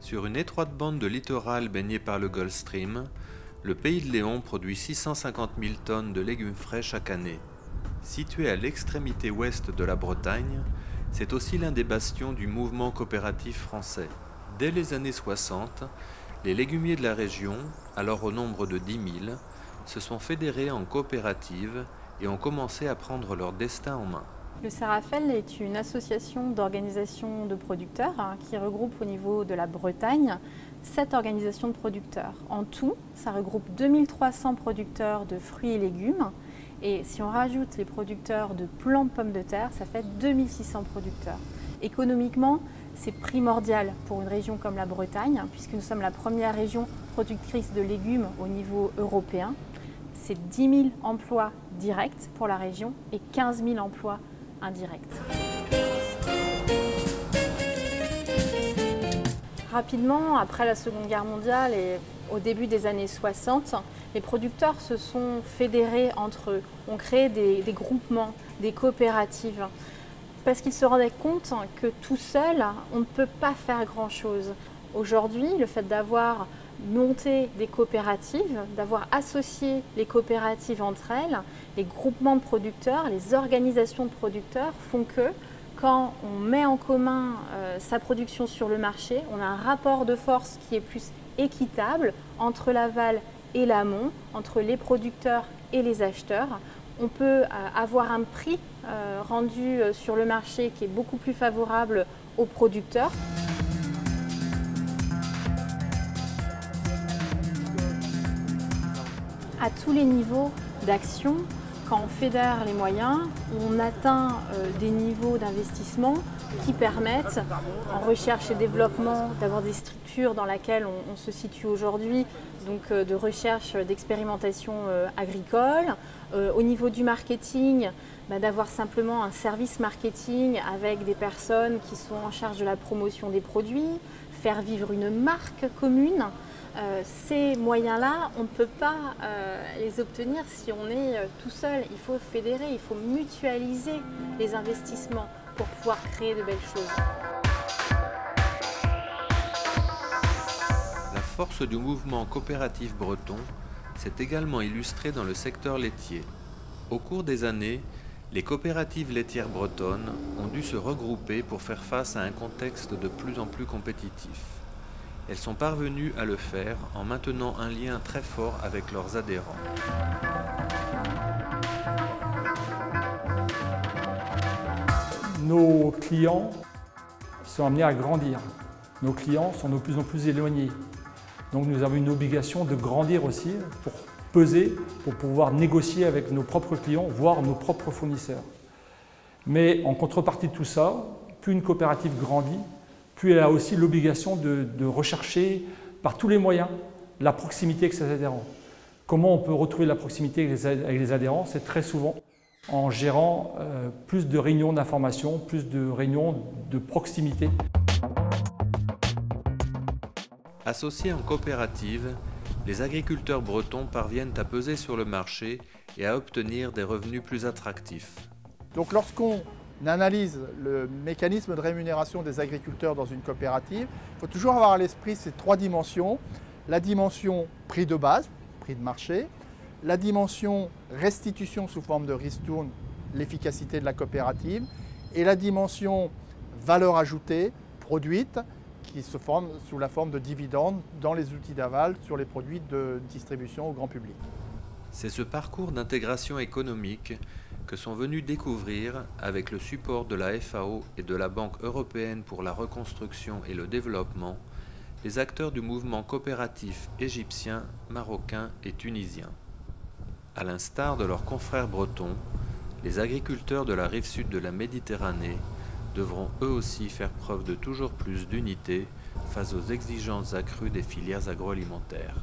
Sur une étroite bande de littoral baignée par le Gulf Stream, le Pays de Léon produit 650 000 tonnes de légumes frais chaque année. Situé à l'extrémité ouest de la Bretagne, c'est aussi l'un des bastions du mouvement coopératif français. Dès les années 60, les légumiers de la région, alors au nombre de 10 000, se sont fédérés en coopératives et ont commencé à prendre leur destin en main. Le Cerafel est une association d'organisations de producteurs qui regroupe au niveau de la Bretagne 7 organisations de producteurs. En tout, ça regroupe 2300 producteurs de fruits et légumes. Et si on rajoute les producteurs de plants de pommes de terre, ça fait 2600 producteurs. Économiquement, c'est primordial pour une région comme la Bretagne, puisque nous sommes la première région productrice de légumes au niveau européen. C'est 10 000 emplois directs pour la région et 15 000 emplois indirects. Rapidement, après la Seconde Guerre mondiale et au début des années 60, les producteurs se sont fédérés entre eux, ont créé des groupements, des coopératives, parce qu'ils se rendaient compte que tout seul, on ne peut pas faire grand-chose. Aujourd'hui, le fait d'avoir monté des coopératives, d'avoir associé les coopératives entre elles, les groupements de producteurs, les organisations de producteurs font que quand on met en commun sa production sur le marché, on a un rapport de force qui est plus équitable entre l'aval et l'amont, entre les producteurs et les acheteurs. On peut avoir un prix rendu sur le marché qui est beaucoup plus favorable aux producteurs. À tous les niveaux d'action, quand on fédère les moyens, on atteint des niveaux d'investissement qui permettent, en recherche et développement, d'avoir des structures dans lesquelles on se situe aujourd'hui, donc de recherche, d'expérimentation agricole. Au niveau du marketing, d'avoir simplement un service marketing avec des personnes qui sont en charge de la promotion des produits, faire vivre une marque commune. Ces moyens-là, on ne peut pas les obtenir si on est tout seul. Il faut fédérer, il faut mutualiser les investissements pour pouvoir créer de belles choses. La force du mouvement coopératif breton s'est également illustrée dans le secteur laitier. Au cours des années, les coopératives laitières bretonnes ont dû se regrouper pour faire face à un contexte de plus en plus compétitif. Elles sont parvenues à le faire en maintenant un lien très fort avec leurs adhérents. Nos clients sont amenés à grandir. Nos clients sont de plus en plus éloignés. Donc nous avons une obligation de grandir aussi pour peser, pour pouvoir négocier avec nos propres clients, voire nos propres fournisseurs. Mais en contrepartie de tout ça, plus une coopérative grandit, plus elle a aussi l'obligation de rechercher par tous les moyens la proximité avec ses adhérents. Comment on peut retrouver la proximité avec les adhérents? C'est très souvent en gérant plus de réunions d'information, plus de réunions de proximité. Associés en coopérative, les agriculteurs bretons parviennent à peser sur le marché et à obtenir des revenus plus attractifs. Donc lorsqu'on analyse le mécanisme de rémunération des agriculteurs dans une coopérative, il faut toujours avoir à l'esprit ces trois dimensions. La dimension prix de base, prix de marché, la dimension restitution sous forme de ristourne, l'efficacité de la coopérative, et la dimension valeur ajoutée produite qui se forme sous la forme de dividendes dans les outils d'aval sur les produits de distribution au grand public. C'est ce parcours d'intégration économique que sont venus découvrir, avec le support de la FAO et de la Banque européenne pour la reconstruction et le développement, les acteurs du mouvement coopératif égyptien, marocain et tunisien. À l'instar de leurs confrères bretons, les agriculteurs de la rive sud de la Méditerranée devront eux aussi faire preuve de toujours plus d'unité face aux exigences accrues des filières agroalimentaires.